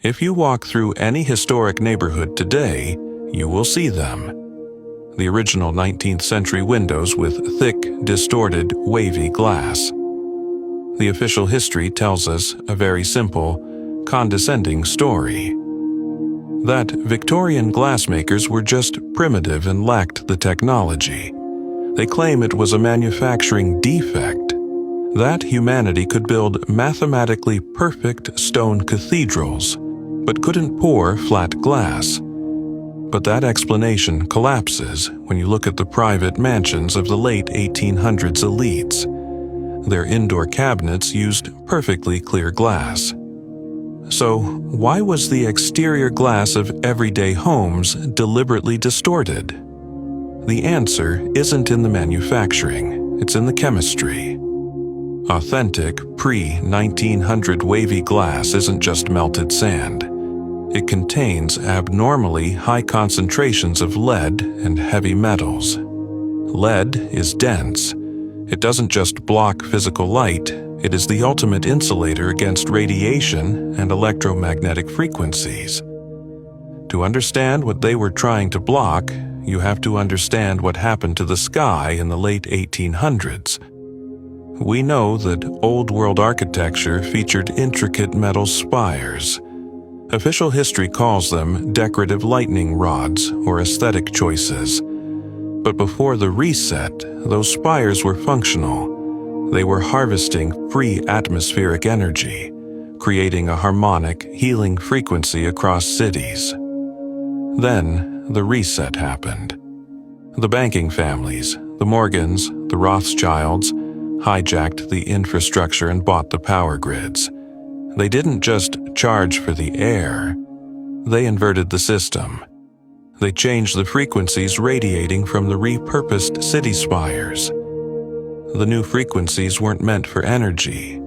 If you walk through any historic neighborhood today, you will see them. The original 19th century windows with thick, distorted, wavy glass. The official history tells us a very simple, condescending story. That Victorian glassmakers were just primitive and lacked the technology. They claim it was a manufacturing defect, that humanity could build mathematically perfect stone cathedrals, but couldn't pour flat glass. But that explanation collapses when you look at the private mansions of the late 1800s elites. Their indoor cabinets used perfectly clear glass. So, why was the exterior glass of everyday homes deliberately distorted? The answer isn't in the manufacturing, it's in the chemistry. Authentic pre-1900 wavy glass isn't just melted sand. It contains abnormally high concentrations of lead and heavy metals. Lead is dense. It doesn't just block physical light, it is the ultimate insulator against radiation and electromagnetic frequencies. To understand what they were trying to block, you have to understand what happened to the sky in the late 1800s. We know that Old World architecture featured intricate metal spires. Official history calls them decorative lightning rods or aesthetic choices. But before the reset, those spires were functional. They were harvesting free atmospheric energy, creating a harmonic, healing frequency across cities. Then, the reset happened. The banking families, the Morgans, the Rothschilds, hijacked the infrastructure and bought the power grids. They didn't just charge for the air, they inverted the system. They changed the frequencies radiating from the repurposed city spires. The new frequencies weren't meant for energy.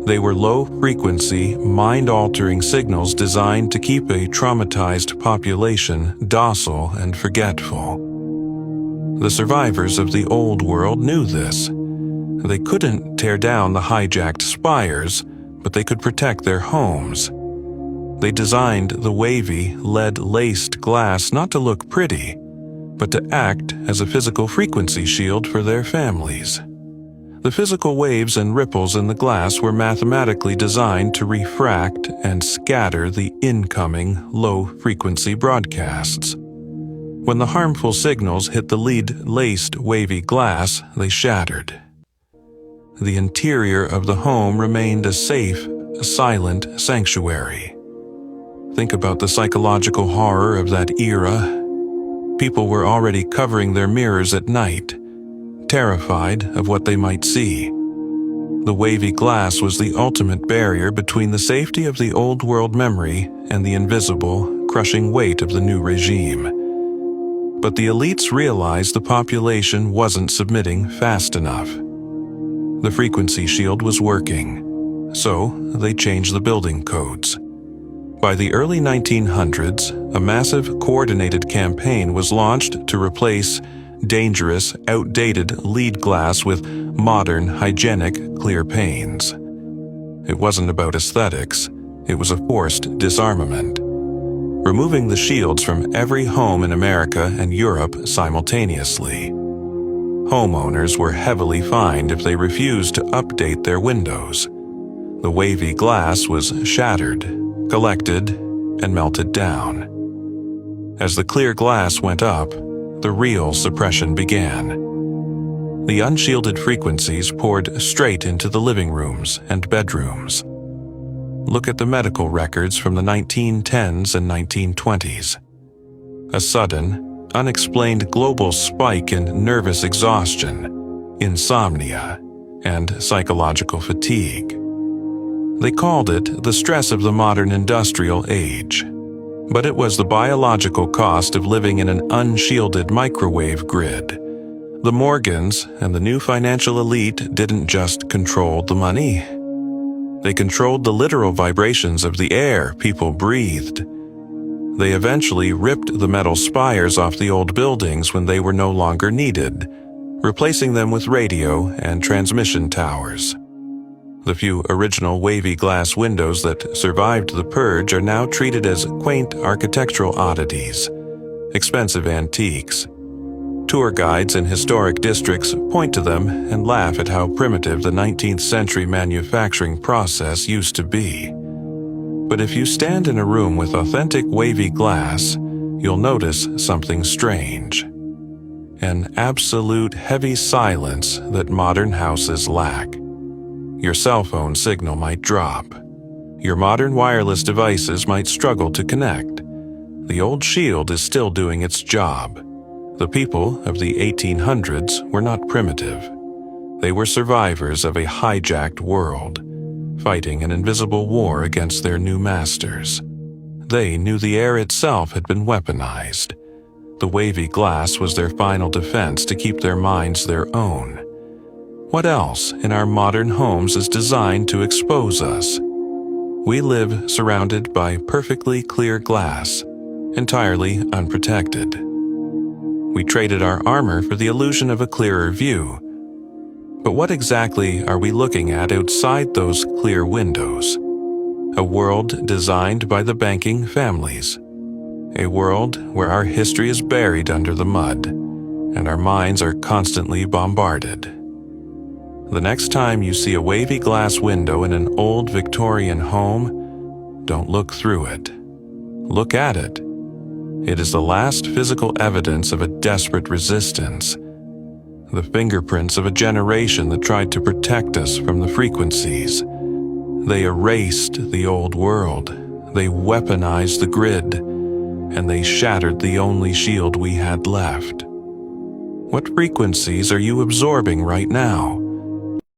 They were low-frequency, mind-altering signals designed to keep a traumatized population docile and forgetful. The survivors of the old world knew this. They couldn't tear down the hijacked spires, but they could protect their homes. They designed the wavy, lead-laced glass not to look pretty, but to act as a physical frequency shield for their families. The physical waves and ripples in the glass were mathematically designed to refract and scatter the incoming low-frequency broadcasts. When the harmful signals hit the lead-laced wavy glass, they shattered. The interior of the home remained a safe, silent sanctuary. Think about the psychological horror of that era. People were already covering their mirrors at night, terrified of what they might see. The wavy glass was the ultimate barrier between the safety of the old world memory and the invisible, crushing weight of the new regime. But the elites realized the population wasn't submitting fast enough. The frequency shield was working, so they changed the building codes. By the early 1900s, a massive coordinated campaign was launched to replace dangerous, outdated lead glass with modern, hygienic, clear panes. It wasn't about aesthetics, it was a forced disarmament, removing the shields from every home in America and Europe simultaneously. Homeowners were heavily fined if they refused to update their windows. The wavy glass was shattered, collected, and melted down. As the clear glass went up, the real suppression began. The unshielded frequencies poured straight into the living rooms and bedrooms. Look at the medical records from the 1910s and 1920s. A sudden, unexplained global spike in nervous exhaustion, insomnia, and psychological fatigue. They called it the stress of the modern industrial age. But it was the biological cost of living in an unshielded microwave grid. The Morgans and the new financial elite didn't just control the money. They controlled the literal vibrations of the air people breathed. They eventually ripped the metal spires off the old buildings when they were no longer needed, replacing them with radio and transmission towers. The few original wavy glass windows that survived the purge are now treated as quaint architectural oddities, expensive antiques. Tour guides in historic districts point to them and laugh at how primitive the 19th century manufacturing process used to be. But if you stand in a room with authentic wavy glass, you'll notice something strange. An absolute heavy silence that modern houses lack. Your cell phone signal might drop. Your modern wireless devices might struggle to connect. The old shield is still doing its job. The people of the 1800s were not primitive. They were survivors of a hijacked world, fighting an invisible war against their new masters. They knew the air itself had been weaponized. The wavy glass was their final defense to keep their minds their own. What else in our modern homes is designed to expose us? We live surrounded by perfectly clear glass, entirely unprotected. We traded our armor for the illusion of a clearer view. But what exactly are we looking at outside those clear windows? A world designed by the banking families. A world where our history is buried under the mud, and our minds are constantly bombarded. The next time you see a wavy glass window in an old Victorian home, don't look through it. Look at it. It is the last physical evidence of a desperate resistance, the fingerprints of a generation that tried to protect us from the frequencies. They erased the old world, they weaponized the grid, and they shattered the only shield we had left. What frequencies are you absorbing right now?